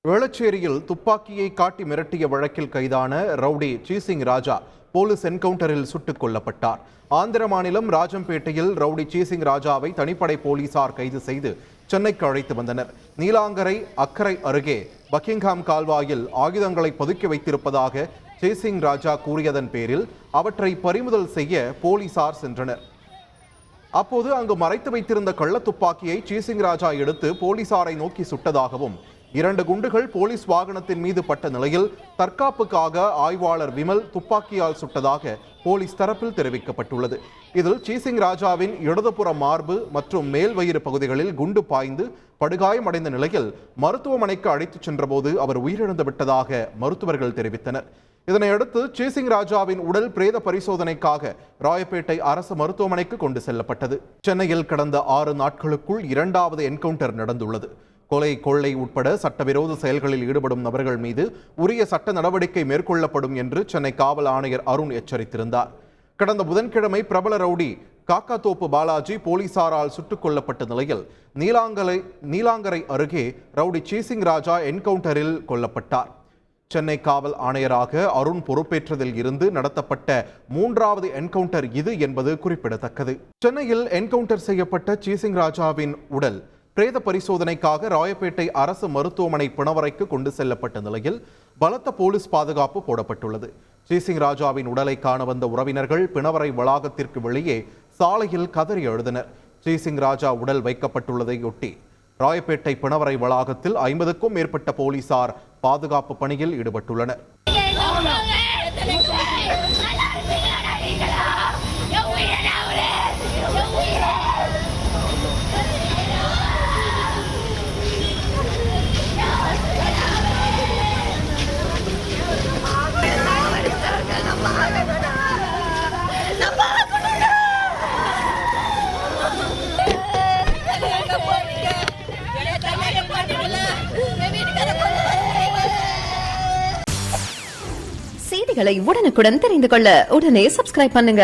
வேளச்சேரியில் துப்பாக்கியை காட்டி மிரட்டிய வழக்கில் கைதான ரவுடி சீசிங் ராஜா போலீஸ் என்கவுண்டரில் சுட்டுக் கொல்லப்பட்டார். ஆந்திர மாநிலம் ராஜம்பேட்டையில் ரவுடி சீசிங் ராஜாவை தனிப்படை போலீசார் கைது செய்து சென்னைக்கு அழைத்து வந்தனர். நீலாங்கரை அக்கரை அருகே பக்கிங்ஹாம் கால்வாயில் ஆயுதங்களை பதுக்கி வைத்திருப்பதாக சீசிங் ராஜா கூறியதன் பேரில் அவற்றை பறிமுதல் செய்ய போலீசார் சென்றனர். அப்போது அங்கு மறைத்து வைத்திருந்த கள்ள துப்பாக்கியை சீசிங் ராஜா எடுத்து போலீசாரை நோக்கி சுட்டதாகவும் 2 குண்டுகள் போலீஸ் வாகனத்தின் மீது பட்ட நிலையில் தற்காப்புக்காக ஆய்வாளர் விமல் துப்பாக்கியால் சுட்டதாக போலீஸ் தரப்பில் தெரிவிக்கப்பட்டுள்ளது. இதில் சீசிங் ராஜாவின் இடதுபுற மார்பு மற்றும் மேல் வயிறு பகுதிகளில் குண்டு பாய்ந்து படுகாயமடைந்த நிலையில் மருத்துவமனைக்கு அழைத்துச் சென்றபோது அவர் உயிரிழந்து விட்டதாக மருத்துவர்கள் தெரிவித்தனர். இதனையடுத்து சீசிங் ராஜாவின் உடல் பிரேத பரிசோதனைக்காக ராயப்பேட்டை அரசு மருத்துவமனைக்கு கொண்டு செல்லப்பட்டது. சென்னையில் கடந்த 6 நாட்களுக்குள் 2வது என்கவுண்டர் நடந்துள்ளது. கொலை, கொள்ளை உட்பட சட்டவிரோத செயல்களில் ஈடுபடும் நபர்கள் மீது உரிய சட்ட நடவடிக்கை மேற்கொள்ளப்படும் என்று சென்னை காவல் ஆணையர் அருண் எச்சரித்திருந்தார். கடந்த புதன்கிழமை பிரபல ரவுடி காக்காத்தோப்பு பாலாஜி போலீசாரால் சுட்டுக் கொல்லப்பட்ட நிலையில் நீலாங்கரை அருகே ரவுடி சீசிங் ராஜா என்கவுண்டரில் கொல்லப்பட்டார். சென்னை காவல் ஆணையராக அருண் பொறுப்பேற்றதில் இருந்து நடத்தப்பட்ட 3வது என்கவுண்டர் இது என்பது குறிப்பிடத்தக்கது. சென்னையில் என்கவுண்டர் செய்யப்பட்ட சீசிங் ராஜாவின் உடல் பிரேத பரிசோதனைக்காக ராயப்பேட்டை அரசு மருத்துவமனை பிணவறைக்கு கொண்டு செல்லப்பட்ட நிலையில் பலத்த போலீஸ் பாதுகாப்பு போடப்பட்டுள்ளது. சீசிங் ராஜாவின் உடலை காண வந்த உறவினர்கள் பிணவரை வளாகத்திற்கு வெளியே சாலையில் கதறி எழுதினர். சீசிங் ராஜா உடல் வைக்கப்பட்டுள்ளதையொட்டி ராயப்பேட்டை பிணவரை வளாகத்தில் 50க்கும் மேற்பட்ட போலீசார் பாதுகாப்பு பணியில் ஈடுபட்டுள்ளனர். செய்திகளை உடனுக்குடன் தெரிந்து கொள்ள உடனே சப்ஸ்கிரைப் பண்ணுங்க.